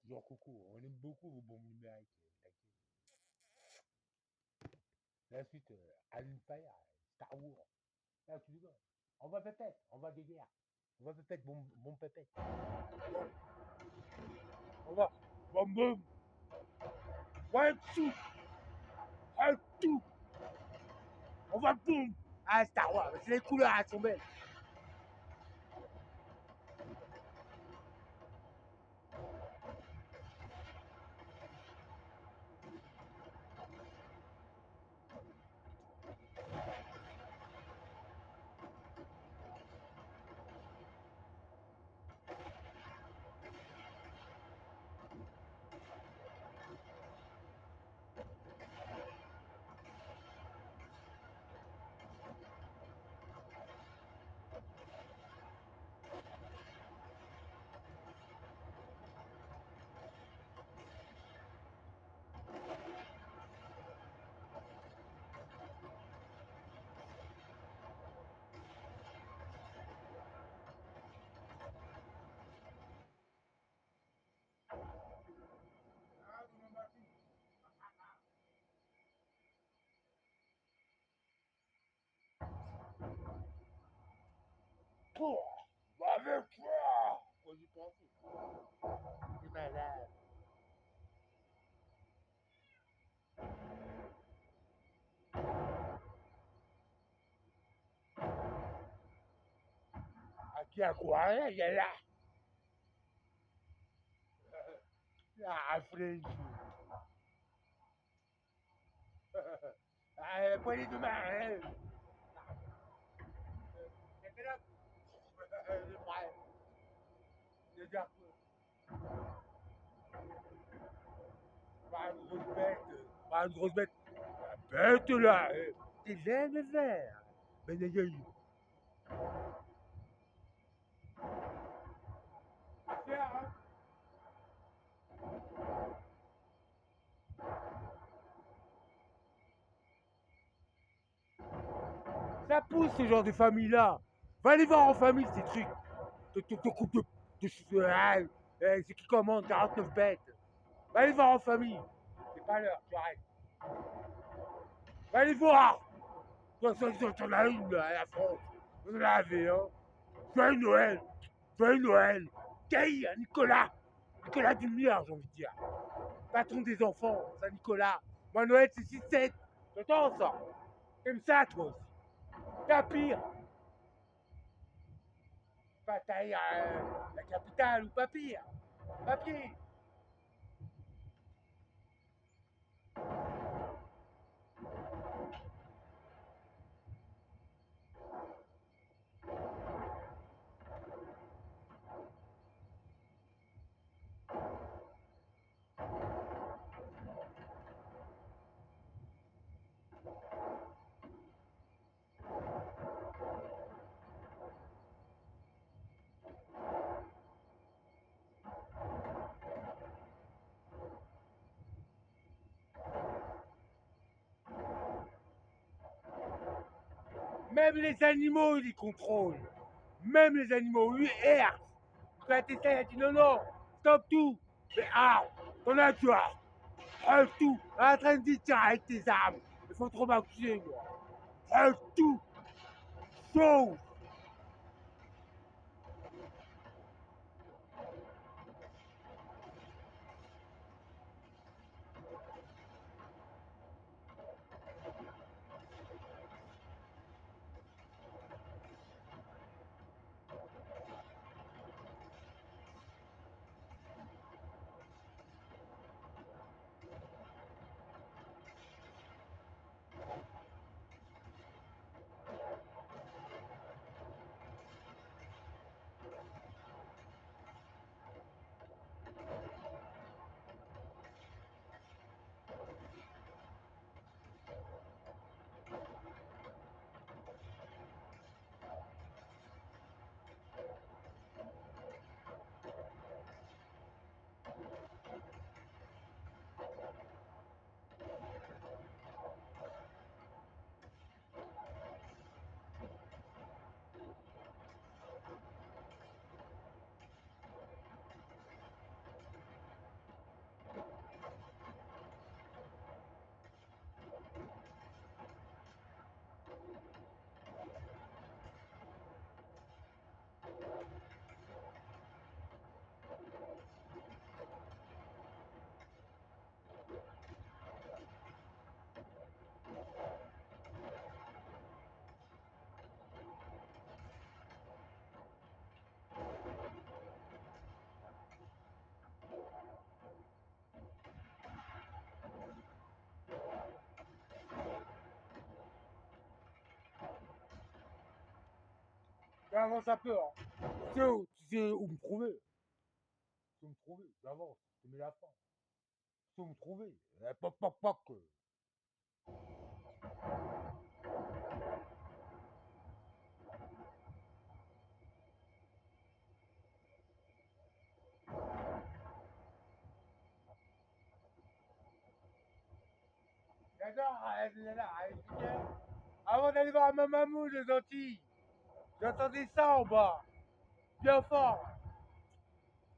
Genre Coco, on aime beaucoup vos bombes numériques, t'inquiète. La suite, Alien Fire, Star Wars. Là, tu rigoles. On va pépette, on va guerre. On va pépette, bon pépette. On va, boum boum, one two, un tout. On va boum. Ah, Star Wars, c'est les couleurs, elles sont belles. Oh, avec toi. Faut y penser. C'est malade. À qui a quoi, hein, il y a là. Ah, French. Ah, poignée de main, hein. C'est là. Le bras. Le gars. Pas une grosse bête. Pas une grosse bête. La bête là. C'est vert de vert. Ben, les gars, ça pousse ce genre de famille-là. Va les voir en famille, ces trucs. De coupe c'est qui commande 49 bêtes. Va les voir en famille. C'est pas l'heure, tu arrêtes. Va les voir. Toi, t'en as une là, à la France. Vous en avez, hein. Joyeux Noël. Joyeux Noël. Kay, Nicolas. Nicolas Dulumière, j'ai envie de dire. Patron des enfants, ça Nicolas. Moi, Noël, c'est 6-7. T'entends ça? T'aimes ça, toi aussi. T'as pire. Bataille à la capitale ou pas pire. Pas pire. Même les animaux, ils les contrôlent. Même les animaux, oui, R. Quand elle t'essaie, elle dit non, non, stop tout. Mais ah, t'en as toi. Tout. Elle est en train de dire, tiens, avec tes armes. Il faut trop m'accuser, moi. Tout. Sauf. J'avance un peu, hein. Tu sais où me trouver. Tu sais où me trouver. J'avance. Je te mets la fin. Tu sais où me trouver. Poc, poc, poc. J'adore, avant d'aller voir ma mamou, les Antilles, j'entendais ça en bas, bien fort.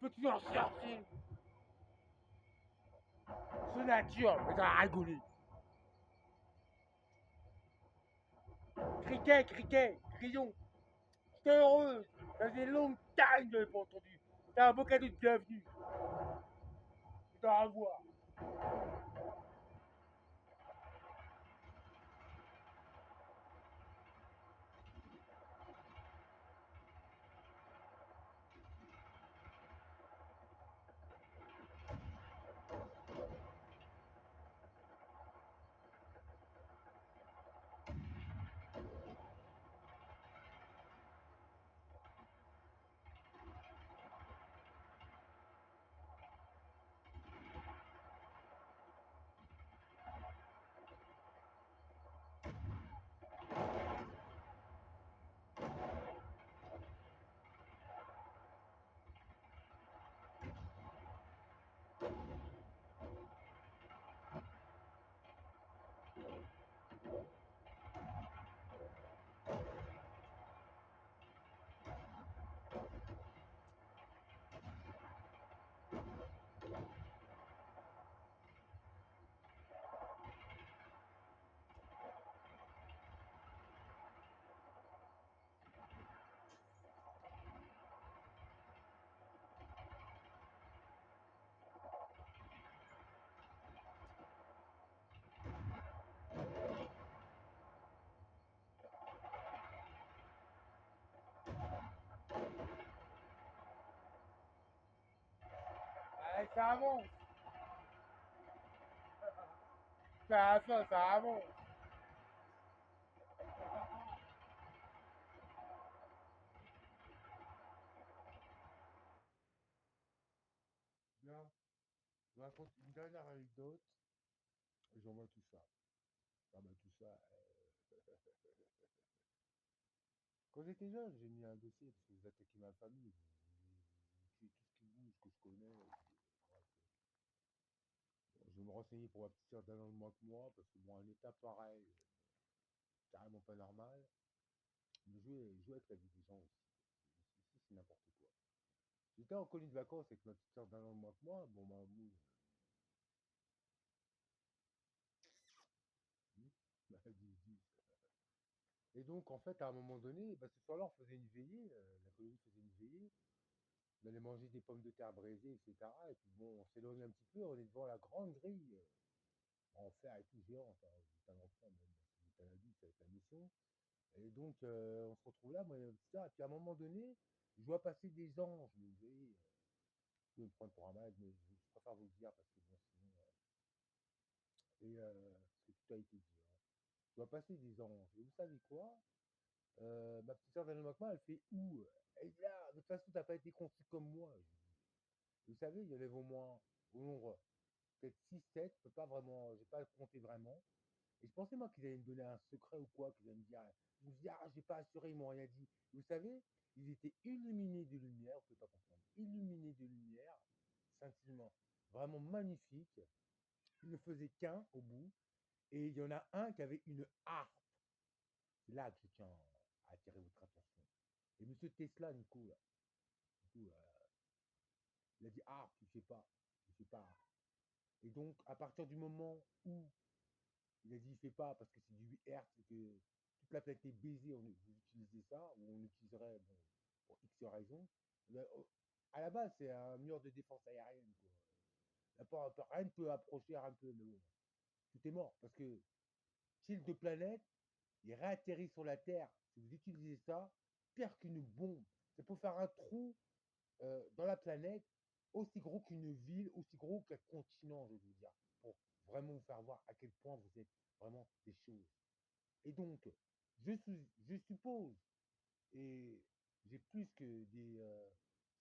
Peux-tu en sortir? C'est nature, mais t'as rigolé. Criquet, criquet, grillon, j'étais heureux. Ça faisait longtemps que je l'avais pas entendu. T'as un beau cadeau de bienvenue. Tu dois revoir. Allez, ça avance. Ça avance. Bien. Je raconte une dernière anecdote et j'envoie tout ça. Ah bah tout ça. Quand j'étais jeune, j'ai mis un dossier parce que vous attaquez ma famille. Vous tuez tout ce qui bouge, que je connais. Bref. Je vais me renseigner pour ma petite soeur d'un an de moins que moi parce que bon, un état pareil, carrément pas normal. Mais jouer avec la vie des gens aussi. Ici, c'est n'importe quoi. J'étais en colonie de vacances avec ma petite soeur d'un an de moins que moi. Bon, ma mou, dit. Et donc, en fait, à un moment donné, bah, ce soir-là, on faisait une veillée. La colonie faisait une veillée. On allait manger des pommes de terre braisées, etc. Et puis bon, on s'éloigne un petit peu, on est devant la grande grille en fer et tout géant. Enfin, vous êtes un enfant même, si vous êtes un adulte avec la mission. Et donc, on se retrouve là, moi et ma petite sœur. Et puis à un moment donné, je vois passer des anges. Mais vous voyez, vous pouvez me prendre pour un malade, mais je préfère vous le dire parce que bon, sinon. Parce que tout a été dit, hein. Je vois passer des anges. Et vous savez quoi? Ma petite sœur Daniel Macma, elle fait où? Elle dit là, de toute façon, t'as pas été conçu comme moi. Vous savez, il y en avait au moins au nombre peut-être 6 7 je peux pas vraiment, j'ai pas compté vraiment. Et je pensais moi qu'ils allaient me donner un secret ou quoi, qu'ils allaient me dire, je me dis, ah, j'ai pas assuré, ils m'ont rien dit. Vous savez, ils étaient illuminés de lumière, vous pouvez pas comprendre, illuminés de lumière, scintillement, vraiment magnifique. Ils ne faisaient qu'un au bout, et il y en a un qui avait une harpe. C'est là que je tiens à attirer votre attention. Et monsieur Tesla, Nico, là, Nico, il a dit, harpe, tu sais pas, tu sais pas. Et donc, à partir du moment où il a dit, il fait pas parce que c'est du 8 Hz et que toute la planète est baisée, vous utilisez ça, ou on utiliserait bon, pour X raisons. À la base, c'est un mur de défense aérienne. Quoi. Rien ne peut approcher, rien ne peut. Mais bon, tout est mort. Parce que shield de planète, il réatterrit sur la Terre. Si vous utilisez ça, pire qu'une bombe. C'est pour faire un trou dans la planète aussi gros qu'une ville, aussi gros qu'un continent, je veux vous dire. Pour vraiment vous faire voir à quel point vous êtes vraiment des choses. Et donc, je suppose, et j'ai plus que des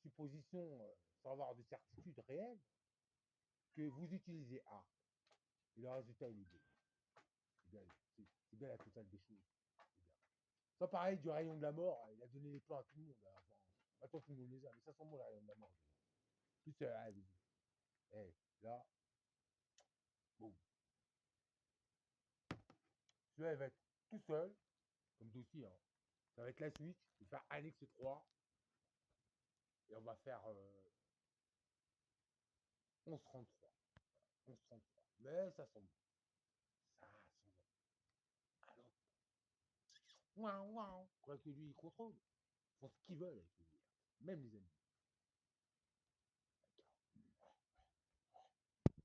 suppositions sans avoir de certitude réelle que vous utilisez A. Et le résultat, il est B. C'est bien la totale des choses. C'est bien. Ça, pareil, du rayon de la mort, il a donné les plans à tout le monde. Enfin, maintenant, tout le monde les a, mais ça sent bon, le rayon de la mort. Plus, là, bon. Celui-là, il va être tout seul, comme dossier. Hein. Ça va être la switch. Je vais faire annexe 3. Et on va faire 11,33. 11,33. Mais ça sent bon. Ça sent bon. Alors, waouh, waouh. Quoi que lui, il contrôle. Ils font ce qu'ils veulent avec lui. Même les ennemis.